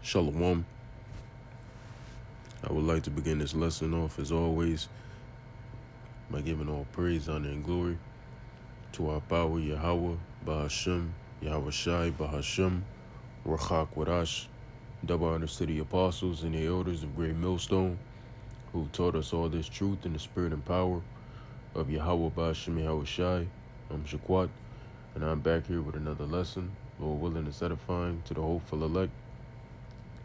Shalom. I would like to begin this lesson off, as always, by giving all praise, honor, and glory to our power, Yahweh, Bahashem, Yahweh Shai, Bahashem, Rachak Wadash. Double honors to the apostles and the elders of Great Millstone, who taught us all this truth in the spirit and power of Yahweh, Bahashem, Yahweh Shai. I'm Shaquat, and I'm back here with another lesson, Lord willing and edifying to the hopeful elect.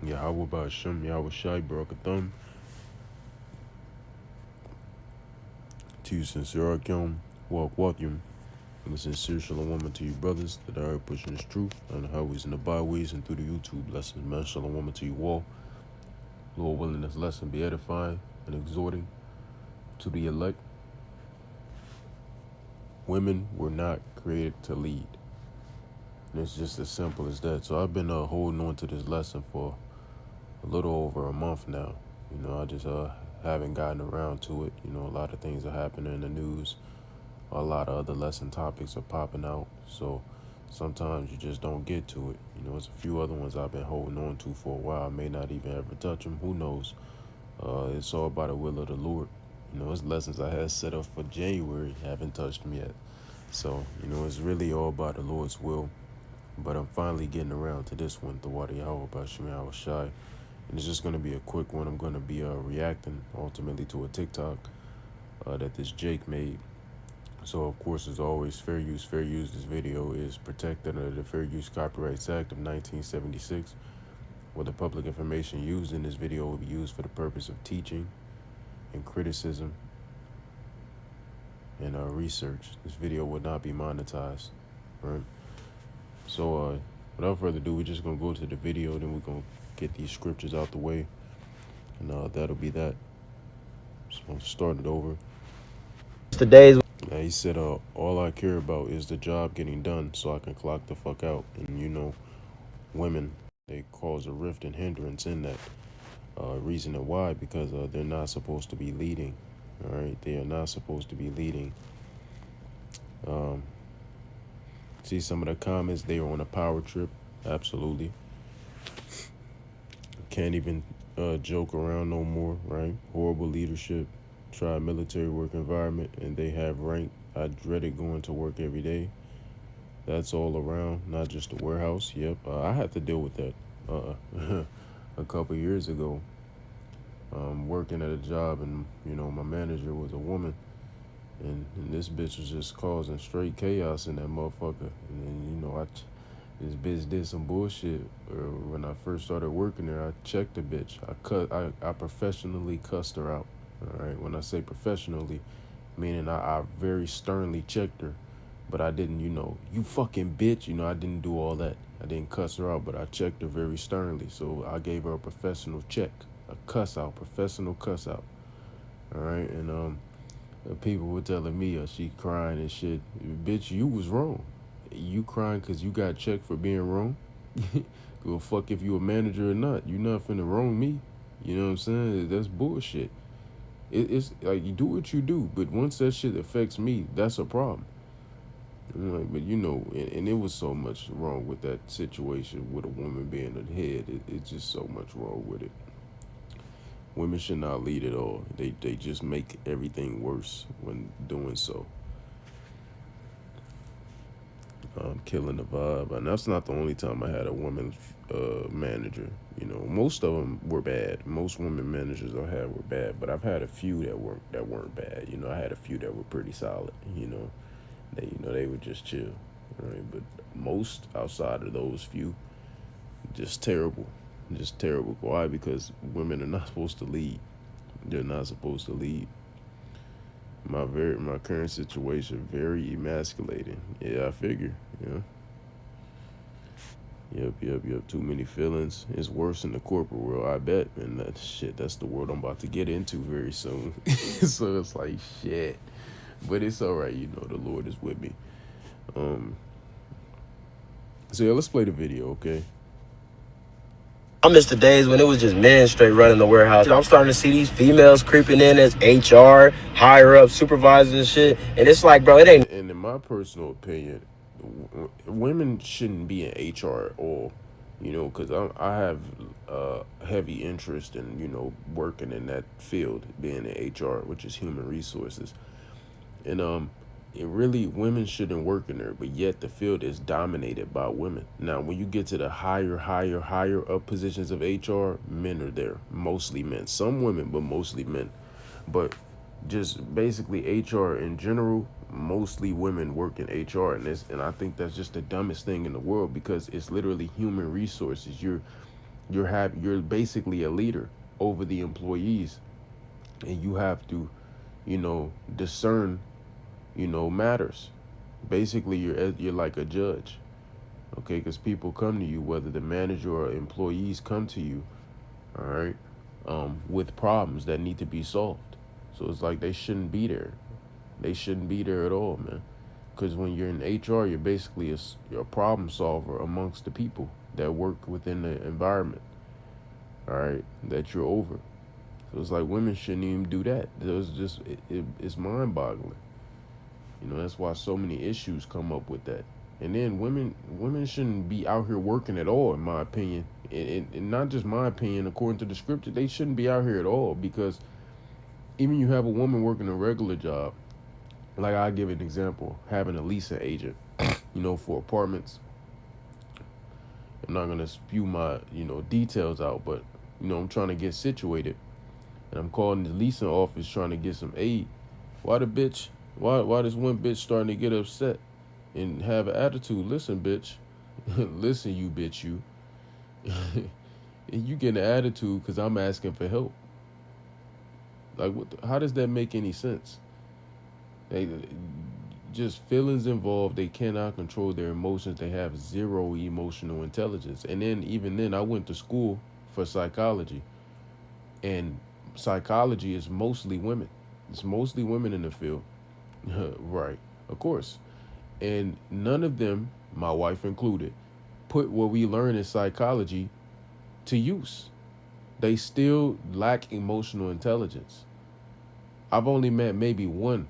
Yahweh Bahashem, Yahweh Shai, Barakathum. To you, sincere Akim, walk you, and a sincere shalom to you, brothers that are pushing this truth on the highways and the byways and through the YouTube lessons. Man, shalom to you all. Lord willing, this lesson be edifying and exhorting to the elect. Women were not created to lead. And it's just as simple as that. So I've been holding on to this lesson for a little over a month now. You know, I just haven't gotten around to it. You know, a lot of things are happening in the news. A lot of other lesson topics are popping out. So sometimes you just don't get to it. You know, there's a few other ones I've been holding on to for a while. I may not even ever touch them. Who knows? It's all by the will of the Lord. You know, it's lessons I had set up for January, haven't touched them yet. So, you know, it's really all by the Lord's will. But I'm finally getting around to this one, the Water Yahweh by Shemai Shai. And it's just going to be a quick one. I'm going to be reacting ultimately to a TikTok that this Jake made. So, of course, as always, fair use, fair use. This video is protected under the Fair Use Copyrights Act of 1976, where the public information used in this video will be used for the purpose of teaching and criticism and research. This video will not be monetized, right? So, without further ado, we're just going to go to the video, then we're going to get these scriptures out the way, and that'll be that. Just want to start it over. Today's Now, he said, all I care about is the job getting done so I can clock the fuck out. And, you know, women, they cause a rift and hindrance in that. Reason why, because they're not supposed to be leading, all right? They are not supposed to be leading. See some of the comments, they are on a power trip. Absolutely. Can't even joke around no more, right? Horrible leadership. Try a military work environment, and they have rank. I dreaded going to work every day. That's all around, not just the warehouse. Yep, I had to deal with that a couple years ago. Working at a job, and you know, my manager was a woman, and this bitch was just causing straight chaos in that motherfucker. And then, you know, this bitch did some bullshit. When I first started working there, I checked the bitch. I professionally cussed her out. All right. When I say professionally, meaning I very sternly checked her, but I didn't, you know, you fucking bitch. You know, I didn't do all that. I didn't cuss her out, but I checked her very sternly. So I gave her a professional check, a cuss out, professional cuss out. All right. And people were telling me she crying and shit. Bitch, you was wrong. You crying because you got checked for being wrong? Go fuck if you a manager or not. You not finna wrong me. You know what I'm saying? That's bullshit. It's like, you do what you do, but once that shit affects me, that's a problem. Like, but you know, and it was so much wrong with that situation with a woman being the head. It's just so much wrong with it. Women should not lead at all. They just make everything worse when doing so. Killing the vibe. And that's not the only time I had a woman manager. You know, most of them were bad. Most women managers I had were bad, but I've had a few that weren't bad. You know, I had a few that were pretty solid. You know, they would just chill, right? But most outside of those few, just terrible. Just terrible. Why? Because women are not supposed to lead. They're not supposed to lead. My current situation, very emasculating. Yeah, I figure. Yeah. Yep. Too many feelings. It's worse in the corporate world, I bet. And that's the world I'm about to get into very soon. So it's like shit. But it's all right, you know, the Lord is with me. So yeah, let's play the video, okay? I miss the days when it was just men straight running the warehouse. I'm starting to see these females creeping in as HR, higher up supervisors and shit. And it's like, bro, it ain't. And in my personal opinion, women shouldn't be in HR at all. Because I have heavy interest in, working in that field, being in HR, which is human resources. And it really, women shouldn't work in there, but yet the field is dominated by women. Now, when you get to the higher up positions of HR, men are there, mostly men. Some women, but mostly men. But just basically HR in general, mostly women work in HR, and I think that's just the dumbest thing in the world, because it's literally human resources. You're basically a leader over the employees, and you have to, discern, matters. Basically, you're like a judge, okay? Because people come to you, whether the manager or employees come to you, all right, with problems that need to be solved. So it's like they shouldn't be there. They shouldn't be there at all, man. Because when you're in HR, you're basically you're a problem solver amongst the people that work within the environment, all right, that you're over. So it's like women shouldn't even do that. It's mind-boggling. That's why so many issues come up with that. And then women shouldn't be out here working at all, in my opinion. And not just my opinion, according to the scripture, they shouldn't be out here at all, because even you have a woman working a regular job, like I'll give an example, having a leasing agent, for apartments. I'm not gonna spew my, details out, but I'm trying to get situated, and I'm calling the leasing office trying to get some aid. Why this one bitch starting to get upset and have an attitude? Listen, bitch. Listen, you bitch, you. And you get an attitude because I'm asking for help. Like, how does that make any sense? Just feelings involved. They cannot control their emotions. They have zero emotional intelligence. And then, even then, I went to school for psychology. And psychology is mostly women. It's mostly women in the field. Right, of course. And none of them, my wife included, put what we learn in psychology to use. They still lack emotional intelligence. I've only met maybe one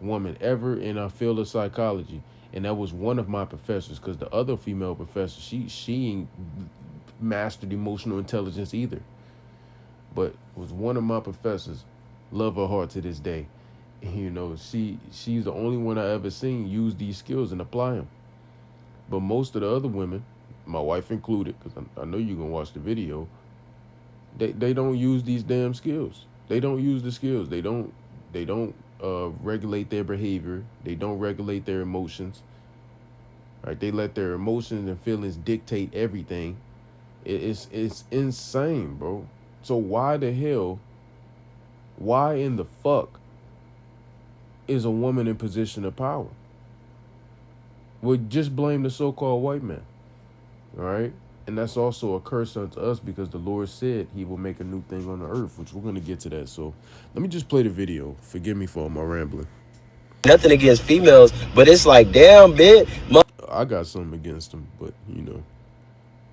woman ever in our field of psychology, and that was one of my professors, because the other female professor, she ain't mastered emotional intelligence either. But was one of my professors. Love her heart to this day. She's the only one I ever seen use these skills and apply them. But most of the other women, my wife included, because I know you're gonna watch the video, they don't use these damn skills. They don't use the skills. They don't regulate their behavior. They don't regulate their emotions. Right? They let their emotions and feelings dictate everything. It's insane, bro. So why in the fuck is a woman in position of power? Well, just blame the so-called white man. All right? And that's also a curse unto us, because the Lord said he will make a new thing on the earth, which we're going to get to that. So let me just play the video. Forgive me for all my rambling. Nothing against females, but it's like, damn, bitch. I got something against them, but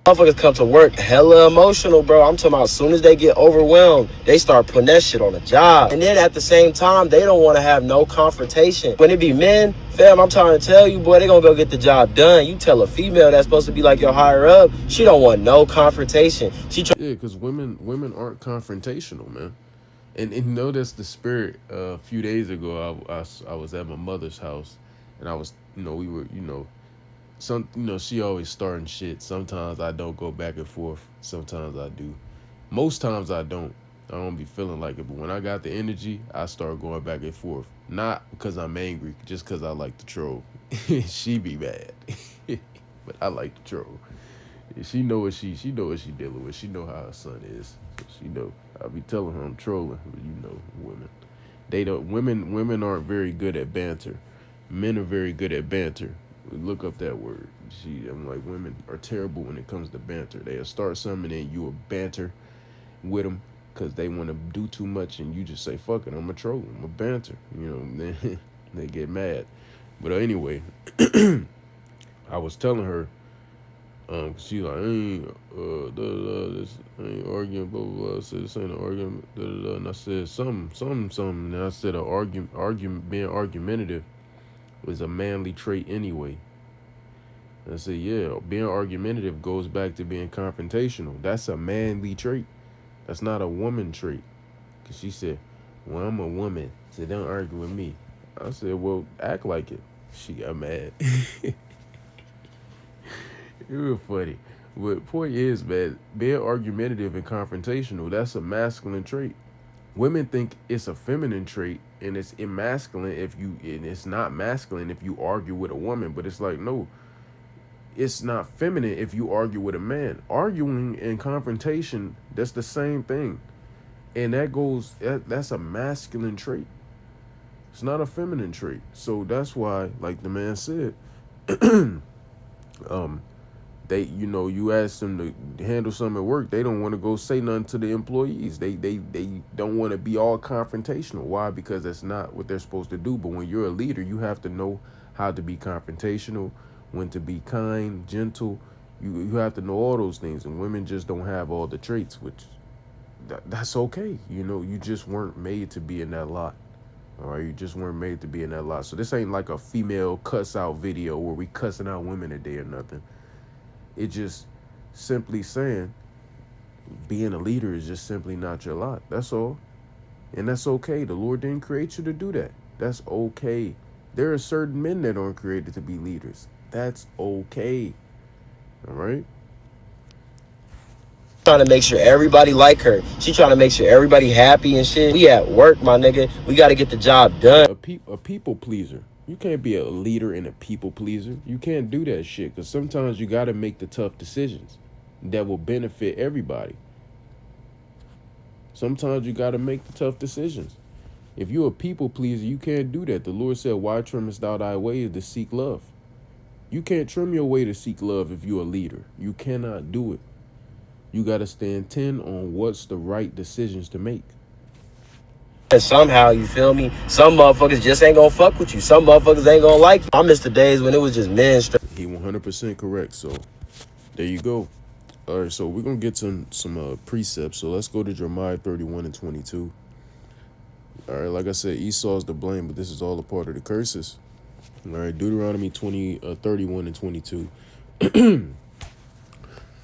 Motherfuckers come to work hella emotional, bro. I'm talking about as soon as they get overwhelmed, they start putting that shit on the job. And then at the same time, they don't want to have no confrontation. When it be men, fam, I'm trying to tell you, boy, they gonna go get the job done. You tell a female that's supposed to be like your higher up, she don't want no confrontation. Yeah, because women aren't confrontational, man. And notice the spirit. A few days ago, I was at my mother's house, and I was, we were, she always starting shit. Sometimes I don't go back and forth. Sometimes I do. Most times I don't. I don't be feeling like it. But when I got the energy, I start going back and forth. Not because I'm angry, just because I like to troll. She be mad, but I like to troll. She know what she dealing with. She know how her son is. So she know. I be telling her I'm trolling. But women. Women aren't very good at banter. Men are very good at banter. Look up that word. I'm like, women are terrible when it comes to banter. They'll start something and you will banter with them because they want to do too much, and you just say, fuck it, I'm a troll, I'm a banter. Then they get mad. But anyway, I was telling her, she like, this ain't arguing, blah, blah, blah. I said, this ain't an argument, and I said, something, and I said, being argumentative is a manly trait anyway. I said, yeah, being argumentative goes back to being confrontational. That's a manly trait. That's not a woman trait. Because she said, well, I'm a woman, so don't argue with me. I said, well, act like it. She got mad. It was funny. But point is, man, being argumentative and confrontational, that's a masculine trait. Women think it's a feminine trait and it's emasculine and it's not masculine if you argue with a woman. But it's like, no, it's not feminine if you argue with a man. Arguing and confrontation, that's the same thing. And that's a masculine trait. It's not a feminine trait. So that's why, like the man said, um, you ask them to handle something at work, they don't want to go say nothing to the employees. They don't want to be all confrontational. Why? Because that's not what they're supposed to do. But when you're a leader, you have to know how to be confrontational, when to be kind, gentle. You have to know all those things. And women just don't have all the traits, which that's okay. You just weren't made to be in that lot. All right, you just weren't made to be in that lot. So this ain't like a female cuss out video where we cussing out women today or nothing. It just simply saying being a leader is just simply not your lot. That's all. And that's okay. The Lord didn't create you to do that. That's okay. There are certain men that aren't created to be leaders. That's okay. All right? Trying to make sure everybody like her. She trying to make sure everybody happy and shit. We at work, my nigga. We got to get the job done. A people pleaser. You can't be a leader and a people pleaser. You can't do that shit because sometimes you got to make the tough decisions that will benefit everybody. Sometimes you got to make the tough decisions. If you're a people pleaser, you can't do that. The Lord said, why trimmest thou thy way to seek love? You can't trim your way to seek love if you're a leader. You cannot do it. You got to stand 10 on what's the right decisions to make. And somehow, you feel me? Some motherfuckers just ain't gonna fuck with you. Some motherfuckers ain't gonna like you. I miss the days when it was just men straight. He 100% correct. So there you go. All right, so we're going to get some precepts. So let's go to Jeremiah 31 and 22. All right, like I said, Esau's to blame, but this is all a part of the curses. All right, Deuteronomy 31 and 22.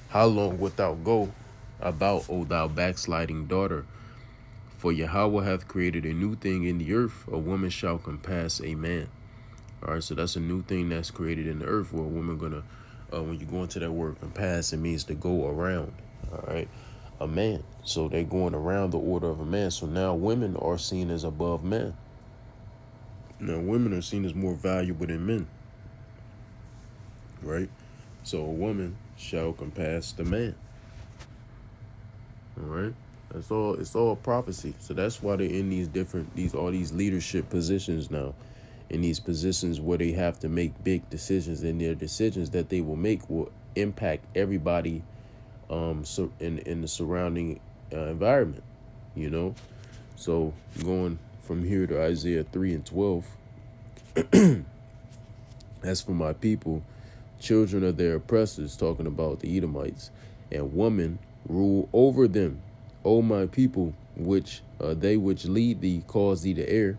How long wilt thou go about, O thou backsliding daughter? For Yahweh hath created a new thing in the earth. A woman shall compass a man. All right, so that's a new thing that's created in the earth where a woman gonna, when you go into that word compass, it means to go around. All right, a man. So they're going around the order of a man. So now women are seen as above men. Now women are seen as more valuable than men. Right? So a woman shall compass the man. All right. That's all. It's all prophecy. So that's why they're in all these leadership positions now, in these positions where they have to make big decisions, and their decisions that they will make will impact everybody, so in the surrounding environment, So going from here to Isaiah 3 and 12. As for my people, children of their oppressors, talking about the Edomites, and women rule over them. O my people, which they which lead thee cause thee to err,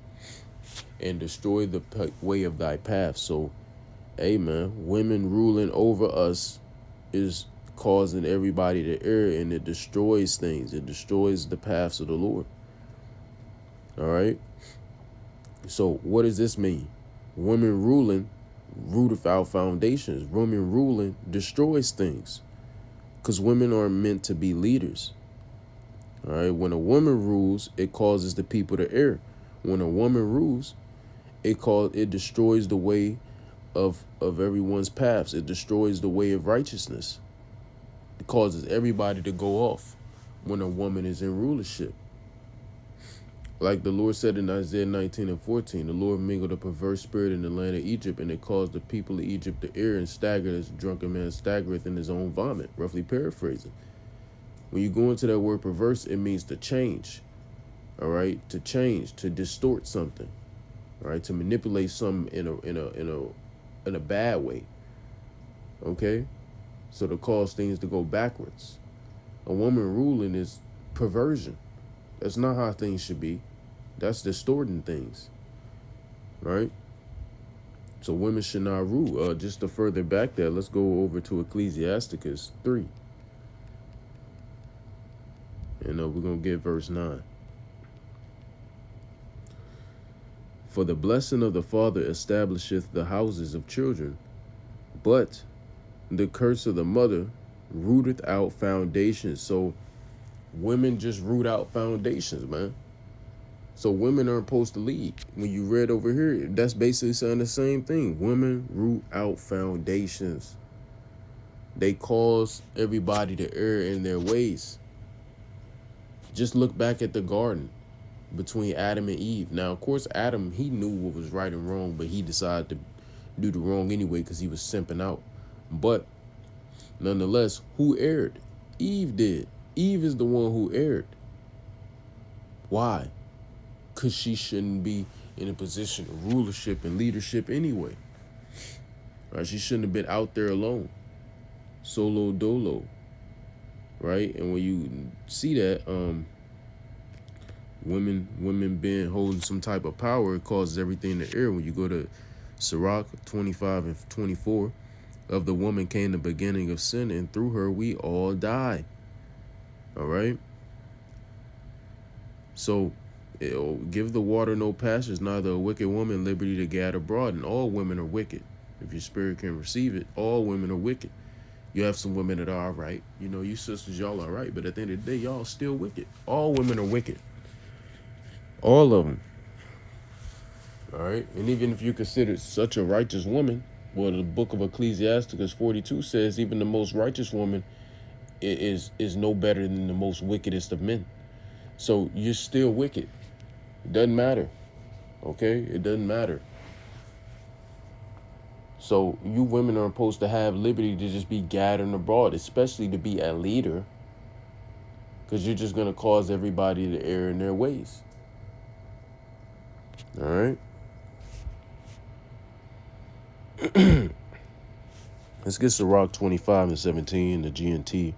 and destroy the way of thy path. So, amen, women ruling over us is causing everybody to err, and it destroys things. It destroys the paths of the Lord. All right. So what does this mean? Women ruling root of our foundations. Women ruling destroys things, because women are meant to be leaders. All right. When a woman rules, it causes the people to err. When a woman rules, it destroys the way of everyone's paths. It destroys the way of righteousness. It causes everybody to go off when a woman is in rulership. Like the Lord said in Isaiah 19 and 14, the Lord mingled a perverse spirit in the land of Egypt, and it caused the people of Egypt to err and stagger as a drunken man staggereth in his own vomit, roughly paraphrasing. When you go into that word perverse, it means to change. All right, to change, to distort something. All right, to manipulate something in a bad way. Okay, so to cause things to go backwards. A woman ruling is perversion. That's not how things should be. That's distorting things. Right? So women should not rule. Just to further back that, let's go over to Ecclesiasticus 3. And we're going to get verse 9. For the blessing of the father establisheth the houses of children, but the curse of the mother rooteth out foundations. So women just root out foundations, man. So women aren't supposed to lead. When you read over here, that's basically saying the same thing. Women root out foundations. They cause everybody to err in their ways. Just look back at the garden between Adam and Eve. Now, of course, Adam, he knew what was right and wrong, but he decided to do the wrong anyway because he was simping out. But nonetheless, who erred? Eve did. Eve is the one who erred. Why? Because she shouldn't be in a position of rulership and leadership anyway. Right? She shouldn't have been out there alone. Solo dolo. Right? And when you see that, women being holding some type of power, it causes everything to err. When you go to Sirach 25 and 24, of the woman came the beginning of sin, and through her we all die. All right? So, give the water no passage, neither a wicked woman liberty to gad abroad. And all women are wicked. If your spirit can receive it, all women are wicked. You have some women that are all right. You know, you sisters, y'all are right. But at the end of the day, y'all still wicked. All women are wicked. All of them. All right? And even if you consider such a righteous woman, well, the book of Ecclesiasticus 42 says even the most righteous woman is no better than the most wickedest of men. So you're still wicked. It doesn't matter. Okay? It doesn't matter. So you women are supposed to have liberty to just be gathering abroad, especially to be a leader, because you're just going to cause everybody to err in their ways. All right? Let's get Sirach 25 and 17, the GNT.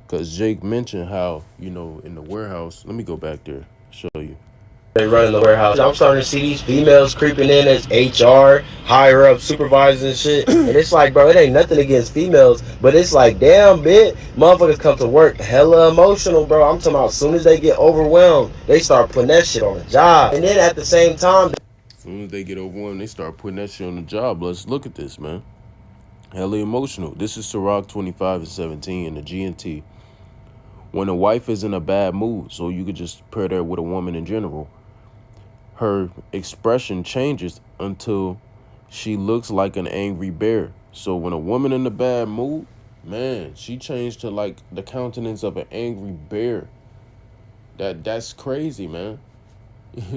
Because Jake mentioned how, in the warehouse, let me go back there, show you. They run in the warehouse. I'm starting to see these females creeping in as HR, higher up supervisors and shit. And it's like, bro, it ain't nothing against females, but it's like, damn, bitch, motherfuckers come to work hella emotional, bro. I'm talking about as soon as they get overwhelmed, they start putting that shit on the job. And then at the same time, as soon as they get overwhelmed, they start putting that shit on the job. Let's look at this, man. Hella emotional. This is Sirach 25 and 17 in the GNT. When a wife is in a bad mood, so you could just pair that with a woman in general, her expression changes until she looks like an angry bear. So when a woman in a bad mood, man, she changed to like the countenance of an angry bear. That's crazy, man.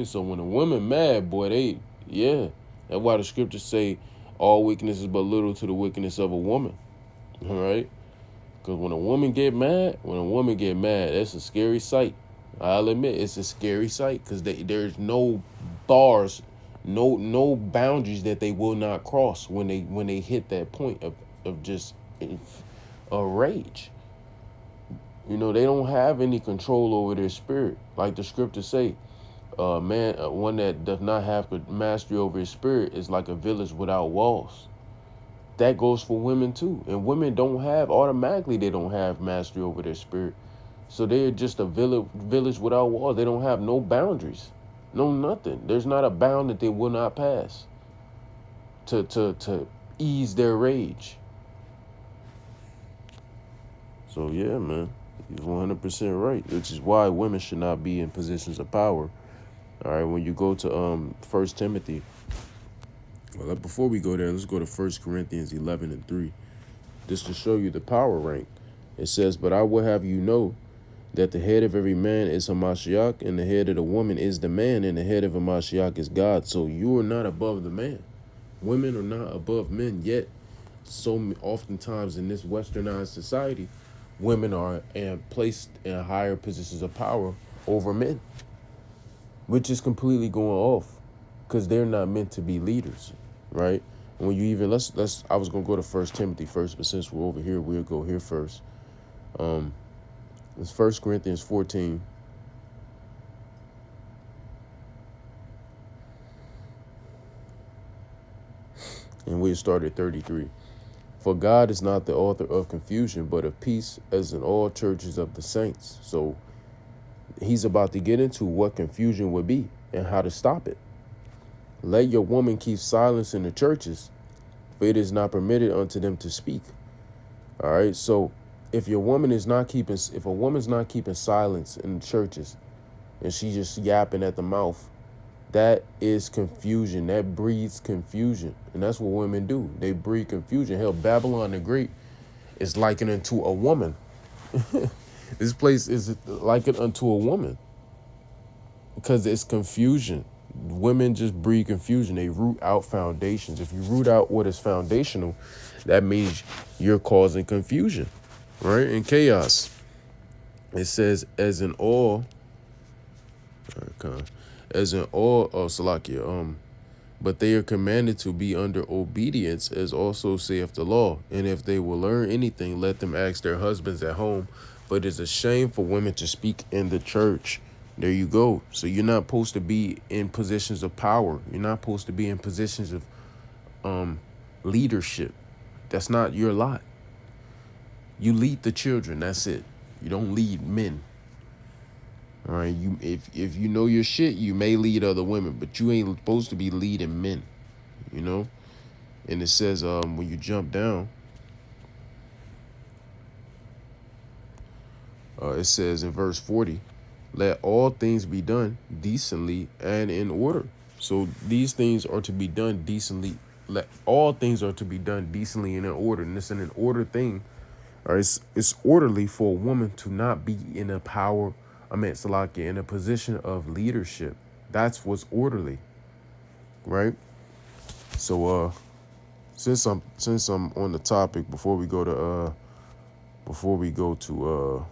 So when a woman mad, boy, that's why the scriptures say all weakness is but little to the wickedness of a woman. All right? Because when a woman get mad, that's a scary sight. I'll admit, it's a scary sight because there's no bars, no boundaries that they will not cross when they hit that point of just a rage. They don't have any control over their spirit. Like the scriptures say, one that does not have mastery over his spirit is like a village without walls. That goes for women too. And women automatically they don't have mastery over their spirit. So they're just a village without walls. They don't have no boundaries. No nothing. There's not a bound that they will not pass to ease their rage. So yeah, man. He's 100% right. Which is why women should not be in positions of power. All right, when you go to 1 Timothy, well, before we go there, let's go to 1 Corinthians 11 and 3. Just to show you the power rank. It says, but I will have you know that the head of every man is Hamashiach, and the head of the woman is the man, and the head of Hamashiach is God. So you are not above the man. Women are not above men, yet so oftentimes in this westernized society, women are placed in higher positions of power over men, which is completely going off because they're not meant to be leaders, right? And when you even, I was going to go to 1 Timothy first, but since we're over here, we'll go here first. It's 1 Corinthians 14. And we started 33. For God is not the author of confusion, but of peace, as in all churches of the saints. So he's about to get into what confusion would be and how to stop it. Let your woman keep silence in the churches, for it is not permitted unto them to speak. All right. So if a woman's not keeping silence in the churches and she's just yapping at the mouth, that is confusion. That breeds confusion. And that's what women do. They breed confusion. Hell, Babylon the Great is likened unto a woman. This place is likened unto a woman because it's confusion. Women just breed confusion. They root out foundations. If you root out what is foundational, that means you're causing confusion, right? And chaos. It says, as in all, Salakia, but they are commanded to be under obedience, as also saith the law. And if they will learn anything, let them ask their husbands at home. But it's a shame for women to speak in the church. There you go. So you're not supposed to be in positions of power. You're not supposed to be in positions of leadership. That's not your lot. You lead the children. That's it. You don't lead men. All right. If you know your shit, you may lead other women, but you ain't supposed to be leading men. You know. And it says when you jump down, it says in verse 40, let all things be done decently and in order. So these things are to be done decently. Let all things are to be done decently and in order. And it's an order thing. All right, it's orderly for a woman to not be in a in a position of leadership. That's what's orderly, right? So since I'm on the topic, before we go to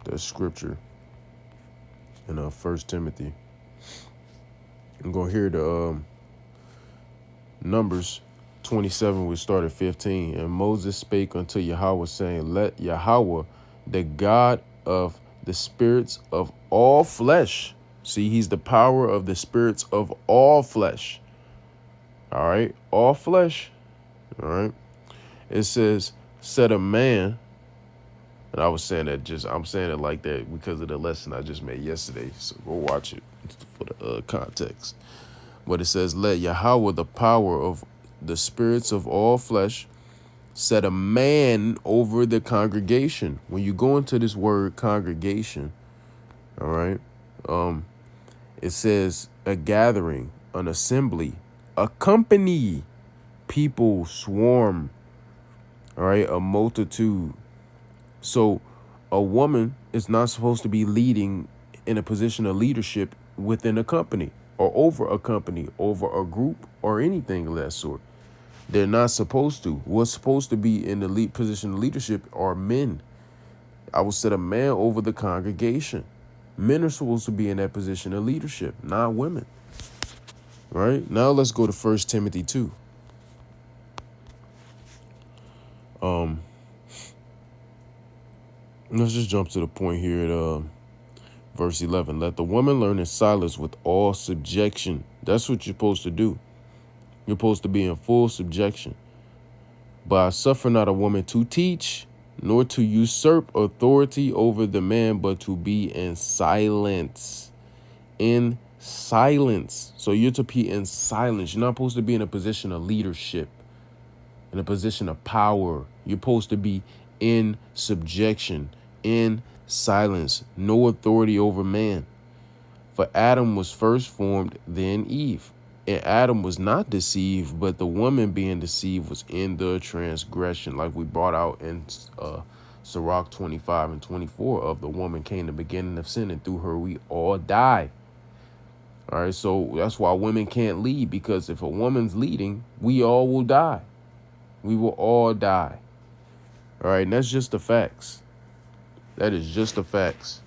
the scripture in 1 Timothy, I'm gonna hear the Numbers 27, we start at 15. And Moses spake unto Yahweh, saying, let Yahweh, the God of the spirits of all flesh. See, he's the power of the spirits of all flesh. All right, all flesh. All right. It says, set a man. And I'm saying it like that because of the lesson I just made yesterday. So go watch it for the context. But it says, let Yahweh, the power of the spirits of all flesh, set a man over the congregation. When you go into this word congregation, all right, it says a gathering, an assembly, a company, people, swarm, all right, a multitude. So a woman is not supposed to be leading in a position of leadership within a company or over a company, over a group or anything of that sort. They're not supposed to. What's supposed to be in the lead position of leadership are men. I will set a man over the congregation. Men are supposed to be in that position of leadership, not women. Right? Now let's go to 1 Timothy 2. Let's just jump to the point here at verse 11. Let the woman learn in silence with all subjection. That's what you're supposed to do. You're supposed to be in full subjection. But I suffer not a woman to teach, nor to usurp authority over the man, but to be in silence. In silence. So you're to be in silence. You're not supposed to be in a position of leadership, in a position of power. You're supposed to be in subjection, in silence, no authority over man. For Adam was first formed, then Eve. And Adam was not deceived, but the woman being deceived was in the transgression, like we brought out in Sirach 25 and 24 of the woman came the beginning of sin, and through her we all die. All right, so that's why women can't lead, because if a woman's leading, we all will die. We will all die. All right, and that's just the facts. That is just the facts.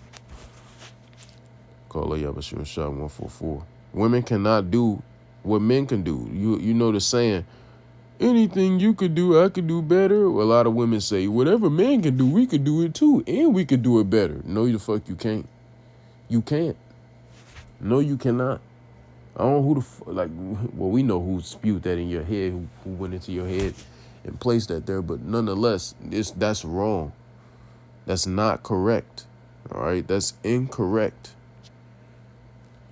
Call Yabashir Shah 144. Women cannot do what men can do. You know the saying, anything you could do, I could do better. Well, a lot of women say, whatever man can do, we could do it too, and we could do it better. No, the fuck you can't. You can't. No, you cannot. I don't know who well, we know who spewed that in your head, who went into your head and placed that there, but nonetheless, that's wrong. That's not correct. All right, that's incorrect.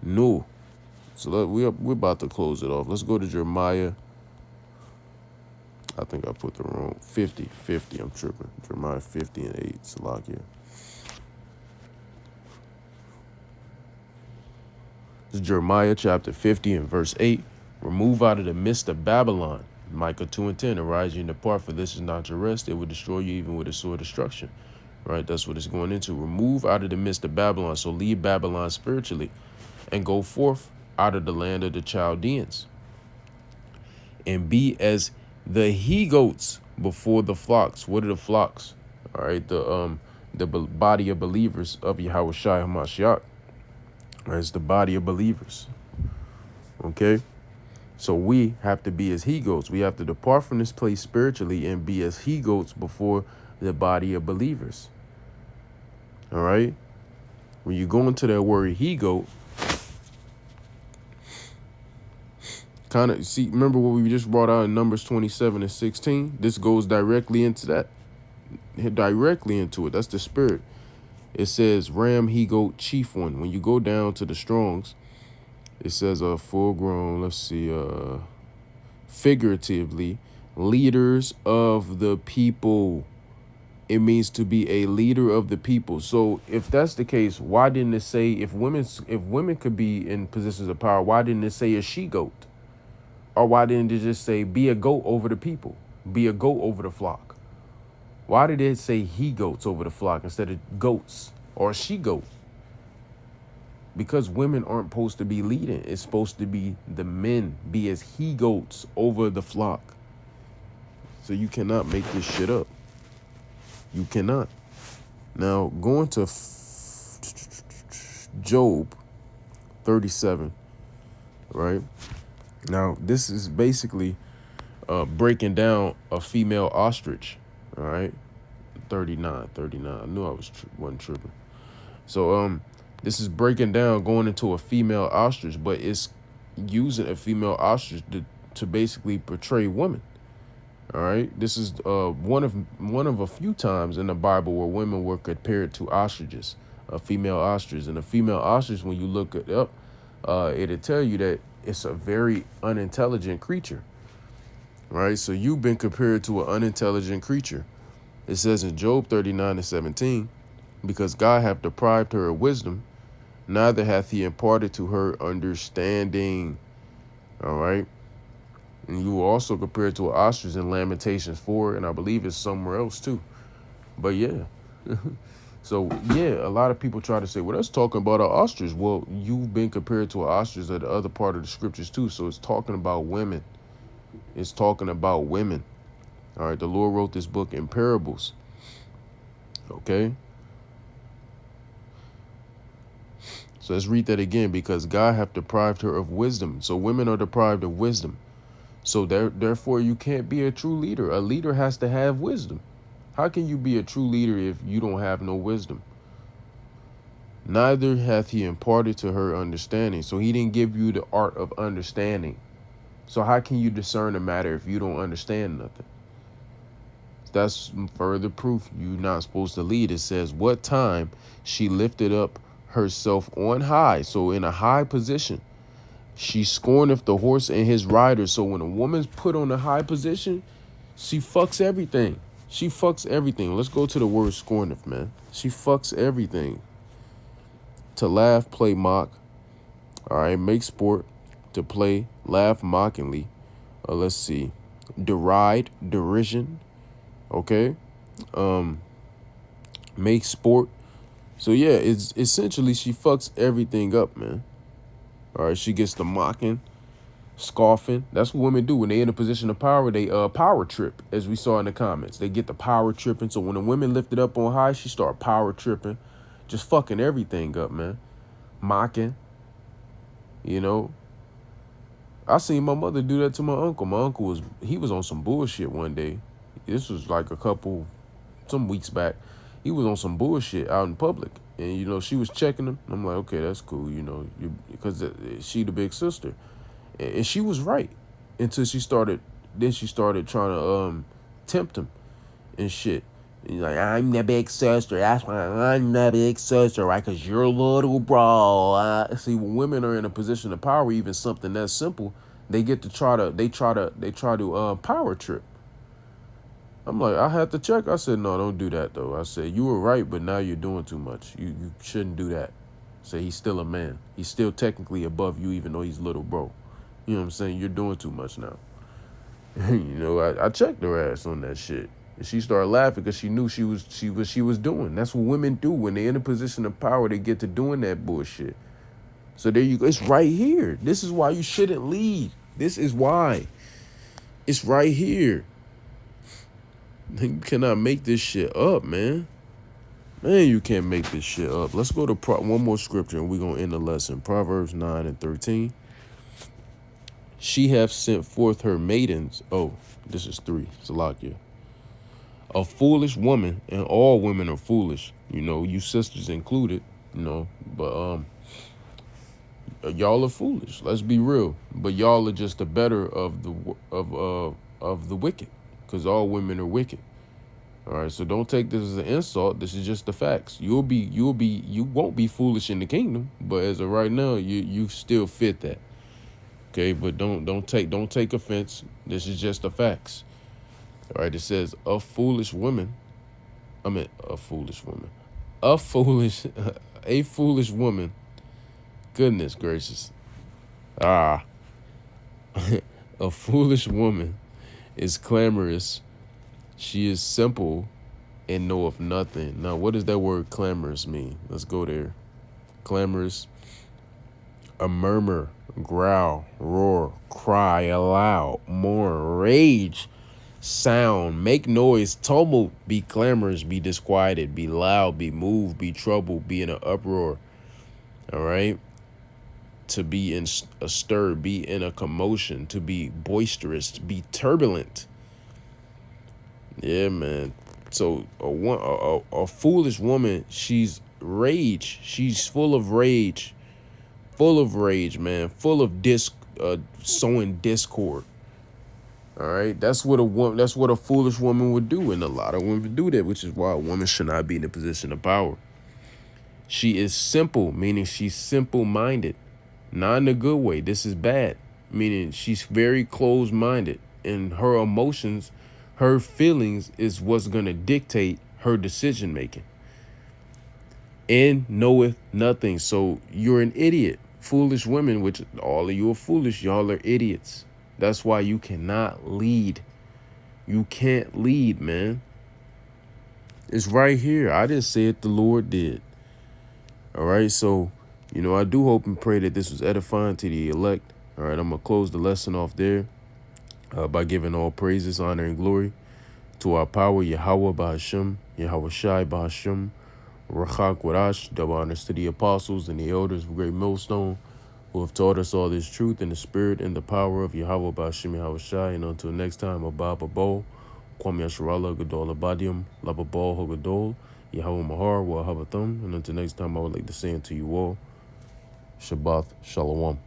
No. So we're about to close it off. Let's go to Jeremiah. I think I put the wrong 50. I'm tripping. Jeremiah 50 and 8. Salakia. This is Jeremiah chapter 50 and verse 8. Remove out of the midst of Babylon. Micah 2 and 10. Arise you and depart, for this is not your rest. It will destroy you even with a sword of destruction. Right? That's what it's going into. Remove out of the midst of Babylon. So leave Babylon spiritually and go forth out of the land of the Chaldeans and be as the he-goats before the flocks. What are the flocks? All right, the body of believers of Yahushua HaMashiach. Right, it's the body of believers. Okay, so we have to be as he-goats. We have to depart from this place spiritually and be as he-goats before the body of believers. All right, when you go into that word he-goat, kind of see, remember what we just brought out in Numbers 27 and 16? This goes directly into that. Directly into it. That's the spirit. It says ram, he-goat, chief one. When you go down to the Strongs, it says a full grown, let's see, figuratively, leaders of the people. It means to be a leader of the people. So if that's the case, why didn't it say if women could be in positions of power, why didn't it say a she-goat? Or why didn't it just say be a goat over the people? Be a goat over the flock? Why did it say he-goats over the flock instead of goats or she-goat? Because women aren't supposed to be leading. It's supposed to be the men be as he-goats over the flock. So you cannot make this shit up. You cannot. Now, going to Job 37, right? Now, this is basically breaking down a female ostrich, all right? 39. I knew I wasn't tripping. So, this is breaking down going into a female ostrich, but it's using a female ostrich to basically portray women. All right, this is one of a few times in the Bible where women were compared to ostriches, a female ostrich, and a female ostrich. When you look it up, it'll tell you that it's a very unintelligent creature. Right, so you've been compared to an unintelligent creature. It says in Job 39 and 17, because God hath deprived her of wisdom, neither hath he imparted to her understanding. All right. And you will also compare it to an ostrich in Lamentations 4, and I believe it's somewhere else too. But yeah. So yeah, a lot of people try to say, well, that's talking about an ostrich. Well, you've been compared to an ostrich at the other part of the scriptures too. So it's talking about women. It's talking about women. All right, the Lord wrote this book in parables. Okay. So let's read that again. Because God hath deprived her of wisdom. So women are deprived of wisdom. So therefore, you can't be a true leader. A leader has to have wisdom. How can you be a true leader if you don't have no wisdom? Neither hath he imparted to her understanding. So he didn't give you the art of understanding. So how can you discern a matter if you don't understand nothing? That's further proof you're not supposed to lead. It says, what time she lifted up herself on high. So in a high position. She scorneth the horse and his rider. So when a woman's put on a high position, she fucks everything. She fucks everything. Let's go to the word scorneth, man. She fucks everything. To laugh, play, mock. All right, make sport. To play, laugh mockingly. Let's see. Deride, derision. Okay. Make sport. So yeah, it's essentially she fucks everything up, man. All right, she gets the mocking, scoffing. That's what women do when they're in a position of power. They power trip, as we saw in the comments. They get the power tripping. So when the women lift it up on high, she start power tripping, just fucking everything up, man. Mocking. You know, I seen my mother do that to my uncle. My uncle was on some bullshit one day. This was like some weeks back. he was on some bullshit out in public. And, you know, she was checking him. I'm like, okay, that's cool, you know, because she the big sister. And she was right until she started trying to tempt him and shit. And he's like, I'm the big sister. That's why I'm the big sister, right? Because you're little bro. See, when women are in a position of power, even something that simple, they get to try to power trip. I'm like, I had to check. I said, no, don't do that, though. I said, you were right, but now you're doing too much. You shouldn't do that. Say, he's still a man. He's still technically above you, even though he's little bro. You know what I'm saying? You're doing too much now. You know, I checked her ass on that shit. And she started laughing because she knew she was doing. That's what women do. When they're in a position of power, they get to doing that bullshit. So there you go. It's right here. This is why you shouldn't lead. This is why. It's right here. You cannot make this shit up, man. Man, you can't make this shit up. Let's go to one more scripture and we're going to end the lesson. Proverbs 9:13. She hath sent forth her maidens. Oh, this is 3. Salakia. A foolish woman, and all women are foolish. You know, you sisters included, you know, but y'all are foolish. Let's be real. But y'all are just the better of the wicked, because all women are wicked. All right, so don't take this as an insult. This is just the facts. You won't be foolish in the kingdom, but as of right now, you still fit that. Okay, but don't take offense. This is just the facts. All right, it says a foolish woman. A foolish woman. Goodness gracious. A foolish woman is clamorous. She is simple and knoweth nothing. Now, what does that word clamorous mean? Let's go there. Clamorous. A murmur, growl, roar, cry aloud, mourn, rage, sound, make noise, tumult, be clamorous, be disquieted, be loud, be moved, be troubled, be in an uproar. All right. To be in a stir, be in a commotion, to be boisterous, be turbulent. Yeah, man. So a foolish woman, she's rage. She's full of rage. Full of rage, man. Full of sowing discord. All right, that's what a foolish woman would do, and a lot of women do that, which is why a woman should not be in a position of power. She is simple, meaning she's simple-minded, not in a good way. This is bad, meaning she's very closed-minded, and her emotions, her feelings is what's gonna dictate her decision-making. And knoweth nothing, so you're an idiot. Foolish women, which all of you are foolish, y'all are idiots. That's why you cannot lead. You can't lead, man. It's right here. I didn't say it, the Lord did. All right, so, you know, I do hope and pray that this was edifying to the elect. All right, I'm going to close the lesson off there by giving all praises, honor, and glory to our power, Yahweh Ba'Hashem, Yahweh Shai Ba'Hashem, Rachak Warash, double honors to the apostles and the elders of Great Millstone, who have taught us all this truth in the spirit and the power of Yahweh Ba'Hashem Yahweh Shai. And until next time, Abba Bo, Kwam Yasharala Gadol Abadium, Lababal Hogadol, Yahweh Mahar, Wahavathum. And until next time, I would like to say unto you all, Shabbat Shalom.